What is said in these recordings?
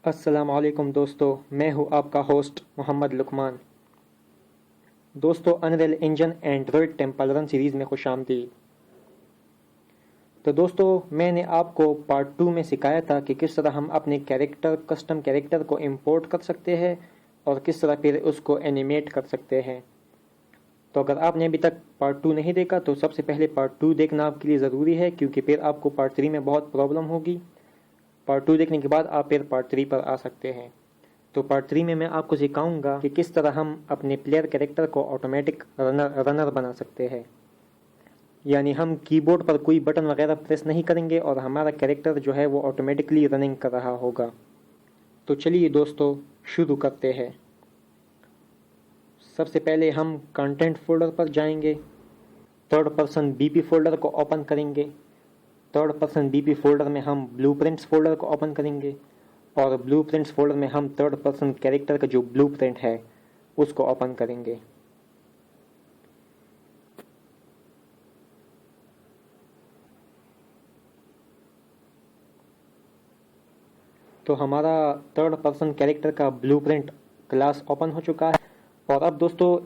अस्सलाम वालेकुम दोस्तों, मैं हूं आपका होस्ट मोहम्मद लुकमान। दोस्तों, unreal engine Android temple run series में खुशामदीद। तो दोस्तों, मैंने आपको पार्ट 2 में सिखाया था कि किस तरह हम अपने कस्टम कैरेक्टर को इंपोर्ट कर सकते हैं और किस तरह फिर उसको एनिमेट कर सकते हैं। तो अगर आपने अभी तक पार्ट 2 नहीं देखा तो सबसे पहले पार्ट 2 देखना आपके लिए ज़रूरी है, क्योंकि फिर आपको पार्ट 3 में बहुत प्रॉब्लम होगी। पार्ट 2 देखने के बाद आप फिर पार्ट 3 पर आ सकते हैं। तो पार्ट 3 में मैं आपको सिखाऊंगा कि किस तरह हम अपने प्लेयर कैरेक्टर को ऑटोमेटिक रनर बना सकते हैं। यानी हम कीबोर्ड पर कोई बटन वगैरह प्रेस नहीं करेंगे और हमारा कैरेक्टर जो है वो ऑटोमेटिकली रनिंग कर रहा होगा। तो चलिए दोस्तों, शुरू करते हैं। सबसे पहले हम कंटेंट फोल्डर पर जाएंगे। थर्ड पर्सन बीपी फोल्डर को ओपन करेंगे। थर्ड पर्सन बीपी फोल्डर में हम ब्लूप्रिंट्स फोल्डर को ओपन करेंगे और ब्लूप्रिंट्स फोल्डर में हम थर्ड पर्सन कैरेक्टर का जो ब्लूप्रिंट है उसको ओपन करेंगे। तो हमारा थर्ड पर्सन कैरेक्टर का ब्लूप्रिंट क्लास ओपन हो चुका है। और अब दोस्तों,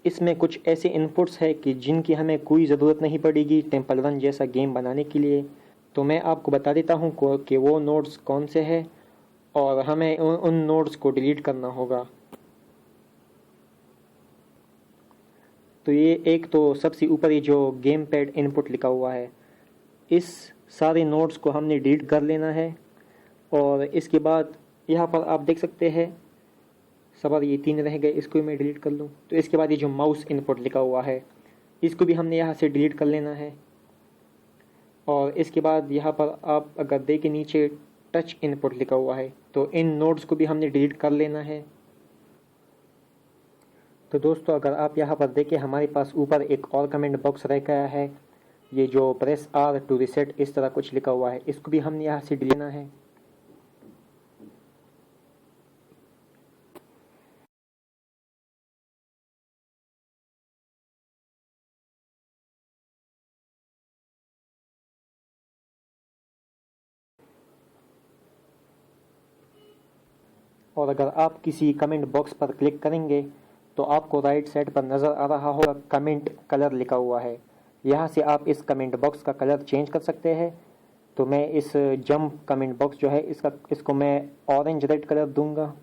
इसमें कुछ ऐसे इनपुट्स है कि जिनकी हमें कोई ज़रूरत नहीं पड़ेगी टेम्पल रन जैसा गेम बनाने के लिए। तो मैं आपको बता देता हूँ कि वो नोड्स कौन से हैं और हमें उन नोड्स को डिलीट करना होगा। तो ये एक तो सबसे ऊपर ये जो गेम पैड इनपुट लिखा हुआ है, इस सारे नोड्स को हमने डिलीट कर लेना है। और इसके बाद यहाँ पर आप देख सकते हैं सवाल ये 3 रह गए, इसको भी मैं डिलीट कर लूँ। तो इसके बाद ये जो माउस इनपुट लिखा हुआ है इसको भी हमने यहाँ से डिलीट कर लेना है। और इसके बाद यहाँ पर आप अगर देखें नीचे टच इनपुट लिखा हुआ है, तो इन नोड्स को भी हमने डिलीट कर लेना है। तो दोस्तों, अगर आप यहाँ पर देखें हमारे पास ऊपर एक और कमेंट बॉक्स रह गया है, ये जो प्रेस आर टू रिसेट इस तरह कुछ लिखा हुआ है, इसको भी हमने यहाँ से डिलीट करना है। और अगर आप किसी कमेंट बॉक्स पर क्लिक करेंगे तो आपको राइट साइड पर नज़र आ रहा होगा कमेंट कलर लिखा हुआ है। यहाँ से आप इस कमेंट बॉक्स का कलर चेंज कर सकते हैं। तो मैं इस जंप कमेंट बॉक्स जो है इसको मैं ऑरेंज रेड कलर दूंगा।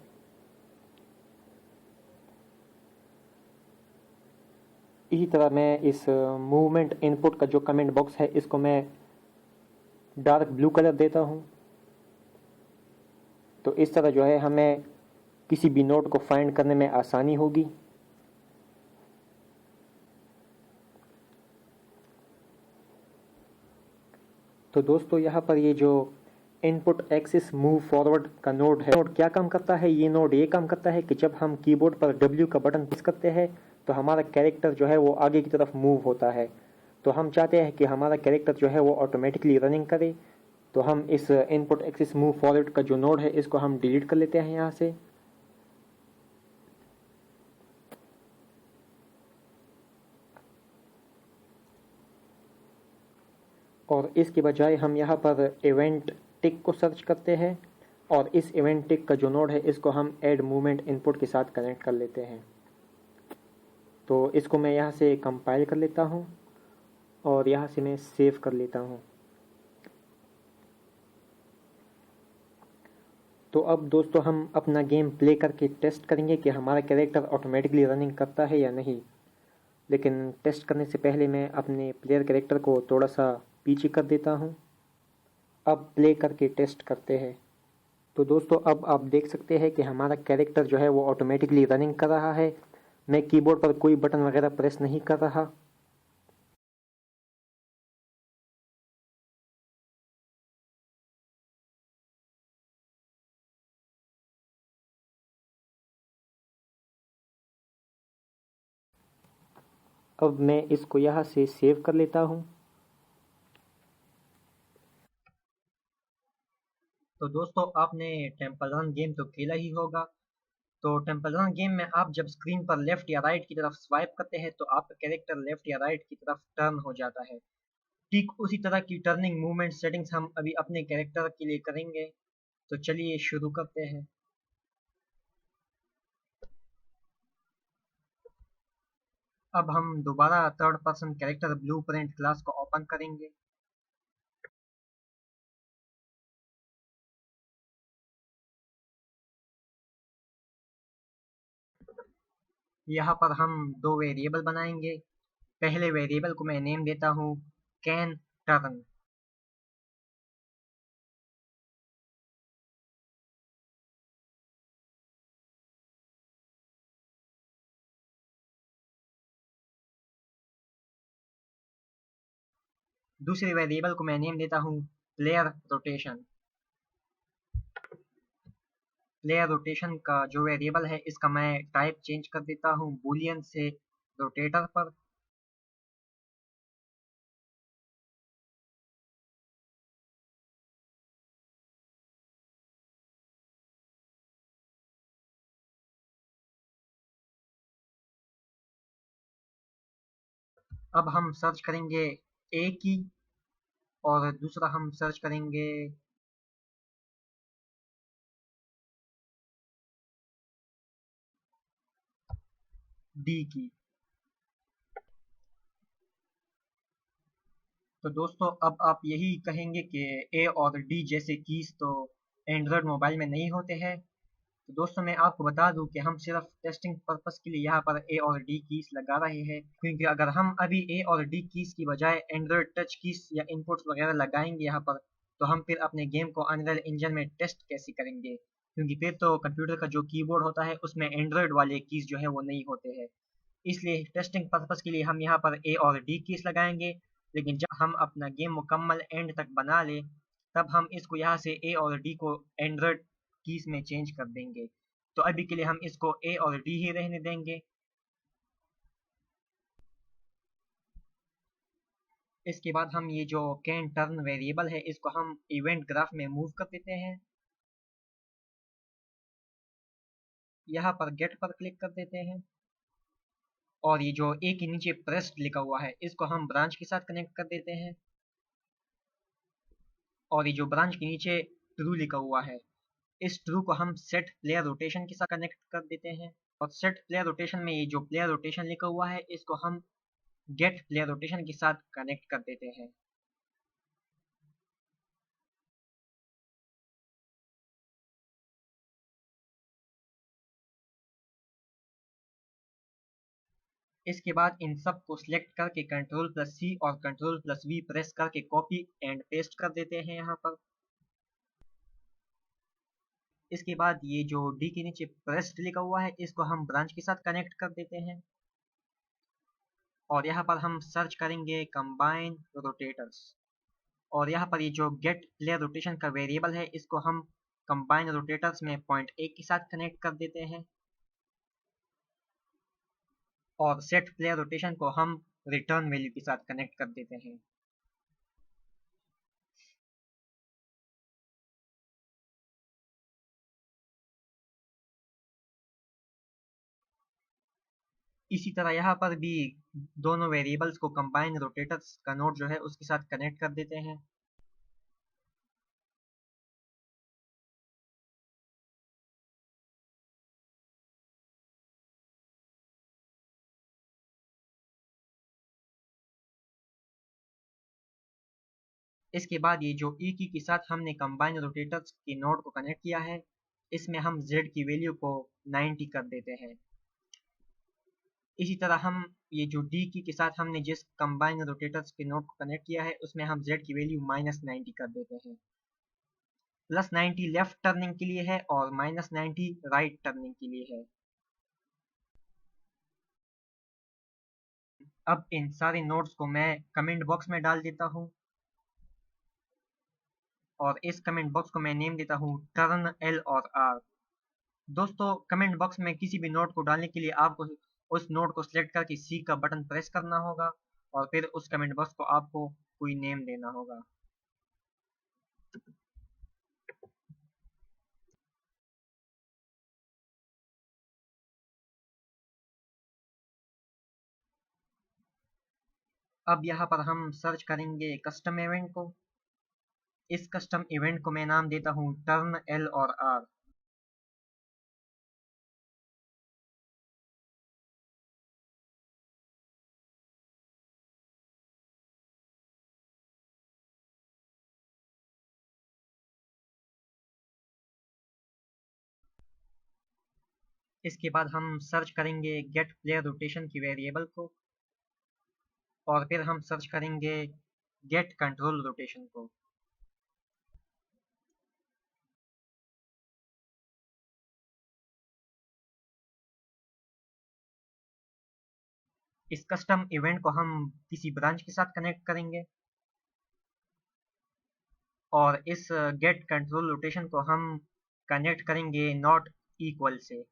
इसी तरह मैं इस मूवमेंट इनपुट का जो कमेंट बॉक्स है इसको मैं डार्क ब्लू कलर देता हूँ। तो इस तरह जो है हमें किसी भी नोड को फाइंड करने में आसानी होगी। तो दोस्तों, यहाँ पर ये जो इनपुट एक्सिस मूव फॉरवर्ड का नोड है, नोड क्या काम करता है? ये नोड ये काम करता है कि जब हम कीबोर्ड पर W का बटन प्रेस करते हैं तो हमारा कैरेक्टर जो है वो आगे की तरफ मूव होता है। तो हम चाहते हैं कि हमारा कैरेक्टर जो है वो ऑटोमेटिकली रनिंग करे। तो हम इस इनपुट एक्सिस मूव फॉरवर्ड का जो नोड है इसको हम डिलीट कर लेते हैं यहाँ से। और इसके बजाय हम यहाँ पर इवेंट टिक को सर्च करते हैं और इस इवेंट टिक का जो नोड है इसको हम ऐड मूवमेंट इनपुट के साथ कनेक्ट कर लेते हैं। तो इसको मैं यहाँ से कंपाइल कर लेता हूँ और यहाँ से मैं सेव कर लेता हूँ। तो अब दोस्तों, हम अपना गेम प्ले करके टेस्ट करेंगे कि हमारा कैरेक्टर ऑटोमेटिकली रनिंग करता है या नहीं। लेकिन टेस्ट करने से पहले मैं अपने प्लेयर कैरेक्टर को थोड़ा सा पीछे कर देता हूँ। अब प्ले करके टेस्ट करते हैं। तो दोस्तों, अब आप देख सकते हैं कि हमारा कैरेक्टर जो है वो ऑटोमेटिकली रनिंग कर रहा है। मैं कीबोर्ड पर कोई बटन वगैरह प्रेस नहीं कर रहा। अब मैं इसको यहाँ से सेव कर लेता हूँ। तो दोस्तों, आपने टेम्पल रन गेम तो खेला ही होगा। तो टेम्पल रन गेम में आप जब स्क्रीन पर लेफ्ट या राइट की तरफ स्वाइप करते हैं तो आपका कैरेक्टर लेफ्ट या राइट की तरफ टर्न हो जाता है। ठीक उसी तरह की टर्निंग मूवमेंट सेटिंग्स हम अभी अपने कैरेक्टर के लिए करेंगे। तो चलिए शुरू करते हैं। अब हम दोबारा third person character blueprint class को ओपन करेंगे। यहाँ पर हम दो वेरिएबल बनाएंगे। पहले वेरिएबल को मैं नेम देता हूँ कैन टर्न। दूसरे वेरिएबल को मैं नेम देता हूँ प्लेयर रोटेशन। प्लेयर रोटेशन का जो वेरिएबल है इसका मैं टाइप चेंज कर देता हूँ बूलियन से रोटेटर पर। अब हम सर्च करेंगे ए की और दूसरा हम सर्च करेंगे डी की। तो दोस्तों अब आप यही कहेंगे कि ए और डी जैसे कीज तो एंड्रॉयड मोबाइल में नहीं होते हैं। तो दोस्तों मैं आपको बता दूं कि हम सिर्फ टेस्टिंग पर्पस के लिए यहाँ पर ए और डी कीज लगा रहे हैं, क्योंकि अगर हम अभी ए और डी कीज की बजाय एंड्रॉयड टच कीज या इनपुट्स वगैरह लगाएंगे यहाँ पर, तो हम फिर अपने गेम को अनरियल इंजन में टेस्ट कैसे करेंगे, क्योंकि फिर तो कंप्यूटर का जो कीबोर्ड होता है उसमें एंड्रॉयड वाले कीज जो है वो नहीं होते हैं। इसलिए टेस्टिंग पर्पस के लिए हम यहाँ पर ए और डी कीज लगाएंगे, लेकिन जब हम अपना गेम मुकम्मल एंड तक बना ले तब हम इसको यहाँ से ए और डी को एंड्रॉयड कीज में चेंज कर देंगे। तो अभी के लिए हम इसको ए और डी ही रहने देंगे। इसके बाद हम ये जो कैन टर्न वेरिएबल है इसको हम इवेंट ग्राफ में मूव कर देते हैं। यहाँ पर गेट पर क्लिक कर देते हैं और ये जो ए के नीचे प्रेस्ड लिखा हुआ है इसको हम ब्रांच के साथ कनेक्ट कर देते हैं और ये जो ब्रांच के नीचे ट्रू लिखा हुआ है इस ट्रू को हम सेट प्लेयर रोटेशन के साथ कनेक्ट कर देते हैं और सेट प्लेयर रोटेशन में ये जो प्लेयर रोटेशन लिखा हुआ है इसको हम गेट प्लेयर रोटेशन के साथ कनेक्ट कर देते हैं। इसके बाद इन सब को सिलेक्ट करके कंट्रोल प्लस सी और कंट्रोल प्लस वी प्रेस करके कॉपी एंड पेस्ट कर देते हैं यहाँ पर। इसके बाद ये जो डी के नीचे प्रेस्ड लिखा हुआ है इसको हम ब्रांच के साथ कनेक्ट कर देते हैं और यहाँ पर हम सर्च करेंगे कंबाइन रोटेटर्स और यहाँ पर ये जो गेट प्लेयर रोटेशन का वेरिएबल है इसको हम कंबाइन रोटेटर्स में पॉइंट ए के साथ कनेक्ट कर देते हैं और सेट प्लेयर रोटेशन को हम रिटर्न वैल्यू के साथ कनेक्ट कर देते हैं। इसी तरह यहाँ पर भी दोनों वेरिएबल्स को कंबाइन रोटेटर्स का नोड जो है उसके साथ कनेक्ट कर देते हैं। इसके बाद ये जो ई की के साथ हमने कंबाइन रोटेटर्स के नोड को कनेक्ट किया है इसमें हम z की वैल्यू को 90 कर देते हैं। इसी तरह हम ये जो डी की के साथ हमने जिस कंबाइन रोटेटर्स के नोड को कनेक्ट किया है उसमें हम z की वैल्यू -90 कर देते हैं। +90 लेफ्ट टर्निंग के लिए है और -90 राइट टर्निंग के लिए है। अब इन सारे नोड्स को मैं कमेंट बॉक्स में डाल देता हूँ और इस कमेंट बॉक्स को मैं नेम देता हूँ टर्न एल और आर। दोस्तों कमेंट बॉक्स में किसी भी नोड को डालने के लिए आपको उस नोड को सिलेक्ट करके सी का बटन प्रेस करना होगा और फिर उस कमेंट बॉक्स को आपको कोई नेम देना होगा। अब यहाँ पर हम सर्च करेंगे कस्टम इवेंट को। इस कस्टम इवेंट को मैं नाम देता हूँ टर्न एल और आर। इसके बाद हम सर्च करेंगे गेट प्लेयर रोटेशन की वेरिएबल को, और फिर हम सर्च करेंगे गेट कंट्रोल रोटेशन को। इस कस्टम इवेंट को हम किसी ब्रांच के साथ कनेक्ट करेंगे, और इस गेट कंट्रोल रोटेशन को हम कनेक्ट करेंगे नॉट इक्वल से।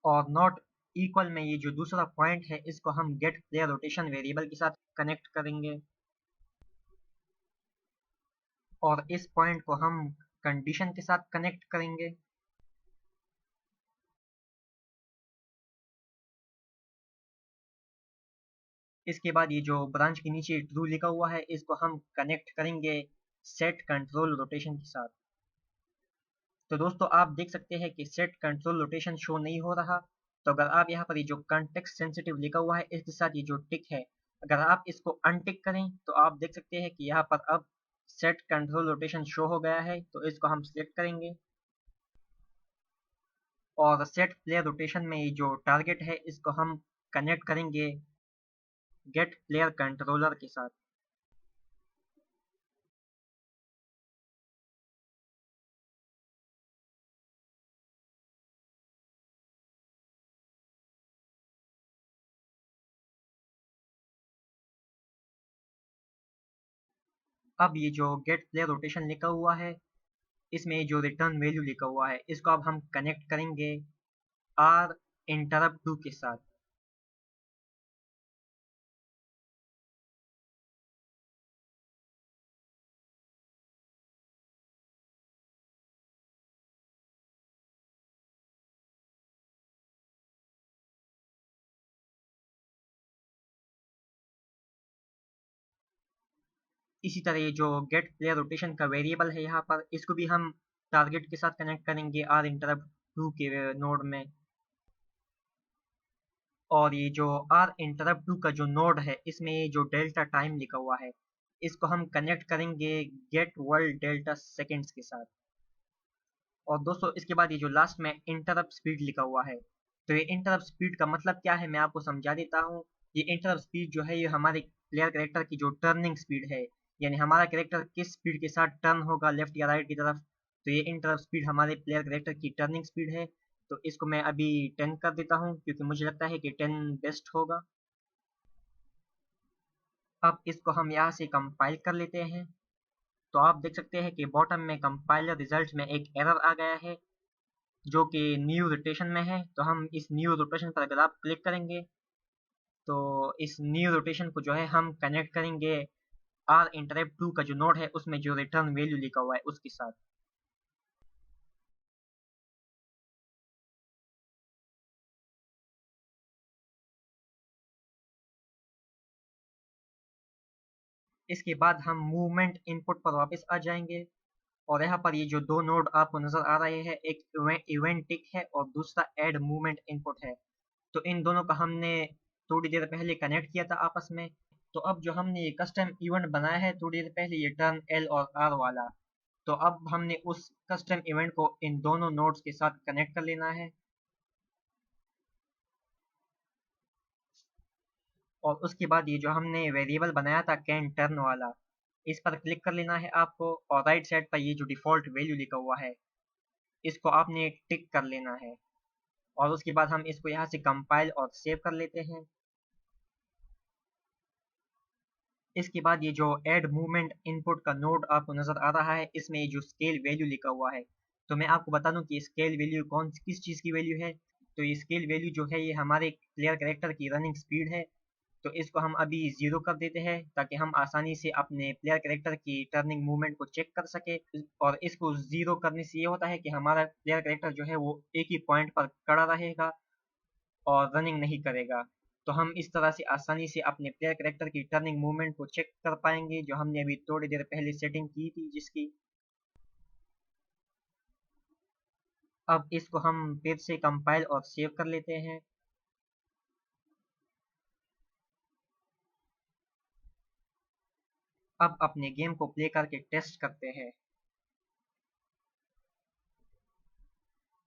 और नॉट इक्वल में ये जो दूसरा पॉइंट है इसको हम गेट प्लेयर रोटेशन वेरिएबल के साथ कनेक्ट करेंगे, और इस पॉइंट को हम कंडीशन के साथ कनेक्ट करेंगे। इसके बाद ये जो ब्रांच के नीचे ट्रू लिखा हुआ है इसको हम कनेक्ट करेंगे सेट कंट्रोल रोटेशन के साथ। तो दोस्तों आप देख सकते हैं कि सेट कंट्रोल रोटेशन शो नहीं हो रहा। तो अगर आप यहाँ पर ये जो कॉन्टेक्स्ट सेंसिटिव लिखा हुआ है इसके साथ ये जो टिक है, अगर आप इसको अनटिक करें तो आप देख सकते हैं कि यहाँ पर अब सेट कंट्रोल रोटेशन शो हो गया है। तो इसको हम सिलेक्ट करेंगे, और सेट प्लेयर रोटेशन में ये जो टारगेट है इसको हम कनेक्ट करेंगे गेट प्लेयर कंट्रोलर के साथ। अब ये जो गेट प्लेयर रोटेशन लिखा हुआ है इसमें जो रिटर्न वैल्यू लिखा हुआ है इसको अब हम कनेक्ट करेंगे आर इंटरप्ट टू के साथ। इसी तरह ये जो गेट प्लेयर रोटेशन का वेरिएबल है यहाँ पर इसको भी हम टारगेट के साथ कनेक्ट करेंगे आर इंटरप्ट टू के नोड में। और ये जो आर इंटरप्ट टू का जो नोड है इसमें ये जो डेल्टा टाइम लिखा हुआ है इसको हम कनेक्ट करेंगे गेट वर्ल्ड डेल्टा सेकेंड्स के साथ। और दोस्तों इसके बाद ये जो लास्ट में इंटरप्ट स्पीड लिखा हुआ है, तो ये इंटरप्ट स्पीड का मतलब क्या है मैं आपको समझा देता हूँ। ये इंटरप्ट स्पीड जो है ये हमारे प्लेयर कैरेक्टर की जो टर्निंग स्पीड है, यानी हमारा कैरेक्टर किस स्पीड के साथ टर्न होगा लेफ्ट या राइट की तरफ, तो ये इंटरप्ट स्पीड हमारे प्लेयर कैरेक्टर की टर्निंग स्पीड है। तो इसको मैं अभी 10 कर देता हूँ क्योंकि मुझे लगता है कि 10 बेस्ट होगा। अब इसको हम यहाँ से कंपाइल कर लेते हैं। तो आप देख सकते हैं कि बॉटम में कंपाइलर रिजल्ट में एक एरर आ गया है जो कि न्यू रोटेशन में है। तो हम इस न्यू रोटेशन पर अगर आप क्लिक करेंगे तो इस न्यू रोटेशन को जो है हम कनेक्ट करेंगे आर इंटरप्ट टू का जो नोड है उसमें जो रिटर्न वैल्यू लिखा हुआ है उसके साथ। इसके बाद हम मूवमेंट इनपुट पर वापस आ जाएंगे, और यहाँ पर ये जो दो नोड आपको नजर आ रहे हैं, एक इवेंट टिक है और दूसरा एड मूवमेंट इनपुट है। तो इन दोनों का हमने थोड़ी देर पहले कनेक्ट किया था आपस में। तो अब जो हमने ये कस्टम इवेंट बनाया है थोड़ी देर पहले, ये टर्न एल और आर वाला, तो अब हमने उस कस्टम इवेंट को इन दोनों नोड्स के साथ कनेक्ट कर लेना है। और उसके बाद ये जो हमने वेरिएबल बनाया था कैन टर्न वाला, इस पर क्लिक कर लेना है आपको, और राइट साइड पर ये जो डिफॉल्ट वैल्यू लिखा हुआ है इसको आपने टिक कर लेना है। और उसके बाद हम इसको यहाँ से कंपाइल और सेव कर लेते हैं। इसके बाद ये जो एड मूवमेंट इनपुट का नोड आपको नजर आ रहा है इसमें ये जो स्केल वैल्यू लिखा हुआ है, तो मैं आपको बता दूं कि स्केल वैल्यू किस चीज़ की वैल्यू है। तो ये स्केल वैल्यू जो है ये हमारे प्लेयर कैरेक्टर की रनिंग स्पीड है। तो इसको हम अभी 0 कर देते हैं ताकि हम आसानी से अपने प्लेयर कैरेक्टर की टर्निंग मूवमेंट को चेक कर सके। और इसको 0 करने से ये होता है कि हमारा प्लेयर कैरेक्टर जो है वो एक ही पॉइंट पर खड़ा रहेगा और रनिंग नहीं करेगा। तो हम इस तरह से आसानी से अपने प्लेयर कैरेक्टर की टर्निंग मूवमेंट को चेक कर पाएंगे, जो हमने अभी थोड़ी देर पहले सेटिंग की थी जिसकी। अब इसको हम फिर से कंपाइल और सेव कर लेते हैं। अब अपने गेम को प्ले करके टेस्ट करते हैं।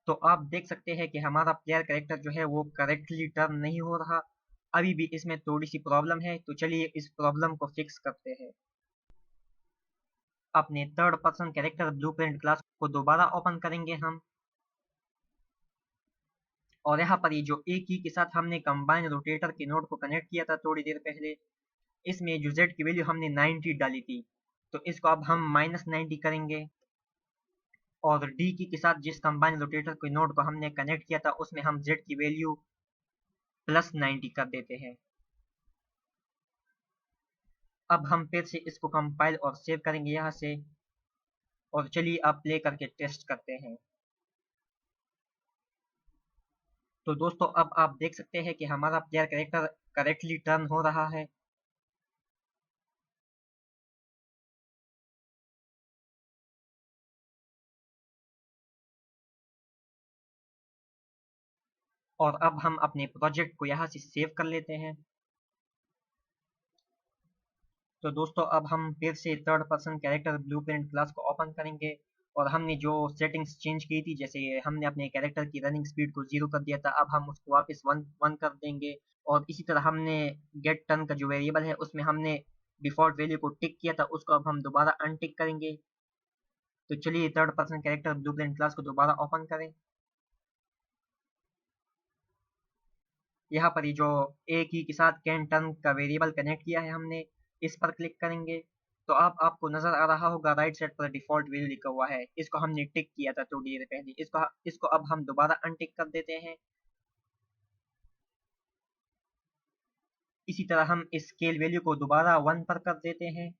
तो आप देख सकते हैं कि हमारा प्लेयर कैरेक्टर जो है वो करेक्टली टर्न नहीं हो रहा, अभी भी इसमें थोड़ी सी प्रॉब्लम है। तो चलिए इस प्रॉब्लम को फिक्स करते हैं। अपने third person character blueprint class को दोबारा ओपन करेंगे हम, और यहाँ पर ये जो ए की के साथ हमने कंबाइन रोटेटर के नोड को कनेक्ट किया था थोड़ी देर पहले, इसमें जो z की वैल्यू हमने 90 डाली थी, तो इसको अब हम -90 करेंगे। और डी की के साथ जिस कंबाइन रोटेटर के नोड को हमने कनेक्ट किया था उसमें हम z की वैल्यू +90 कर देते हैं। अब हम फिर से इसको कंपाइल और सेव करेंगे यहाँ से, और चलिए अब प्ले करके टेस्ट करते हैं। तो दोस्तों अब आप देख सकते हैं कि हमारा प्लेयर कैरेक्टर करेक्टली टर्न हो रहा है। और अब हम अपने प्रोजेक्ट को यहाँ से सेव कर लेते हैं। तो दोस्तों अब हम फिर से third person character blueprint class को ओपन करेंगे, और हमने जो सेटिंग्स चेंज की थी, जैसे हमने अपने कैरेक्टर की रनिंग स्पीड को 0 कर दिया था, अब हम उसको वापस 1 कर देंगे। और इसी तरह हमने गेट टर्न का जो वेरिएबल है उसमें हमने डिफॉल्ट वैल्यू को टिक किया था, उसको अब हम दोबारा अनटिक करेंगे। तो चलिए third person character blueprint class को दोबारा ओपन करें। यहाँ पर ये जो ए की के साथ कैन टर्न का वेरिएबल कनेक्ट किया है हमने, इस पर क्लिक करेंगे। तो अब आपको नजर आ रहा होगा राइट साइड पर डिफॉल्ट वैल्यू लिखा हुआ है, इसको हमने टिक किया था थोड़ी देर पहले, इसको अब हम दोबारा अनटिक कर देते हैं। इसी तरह हम स्केल वैल्यू को दोबारा 1 पर कर देते हैं,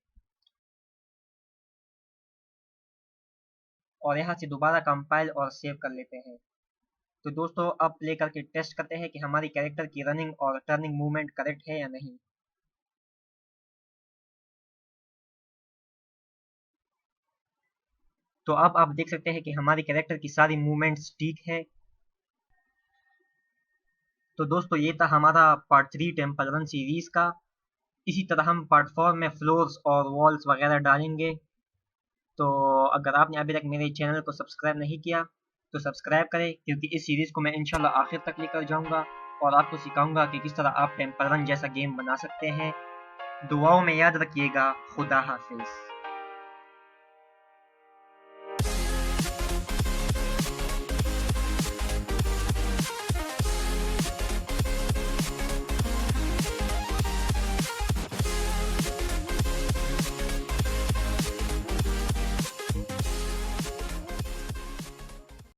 और यहाँ से दोबारा कंपाइल और सेव कर लेते हैं। तो दोस्तों अब प्ले करके टेस्ट करते हैं कि हमारी कैरेक्टर की रनिंग और टर्निंग मूवमेंट करेक्ट है या नहीं। तो अब आप देख सकते हैं कि हमारी कैरेक्टर की सारी मूवमेंट्स ठीक है। तो दोस्तों ये था हमारा पार्ट 3 टेम्पल रन सीरीज का। इसी तरह हम पार्ट 4 में फ्लोर्स और वॉल्स वगैरह डालेंगे। तो अगर आपने अभी तक मेरे चैनल को सब्सक्राइब नहीं किया तो सब्सक्राइब करें, क्योंकि इस सीरीज को मैं इंशाल्लाह आखिर तक लेकर जाऊंगा और आपको सिखाऊंगा कि किस तरह आप टेम्पल रन जैसा गेम बना सकते हैं। दुआओं में याद रखिएगा। खुदा हाफिज।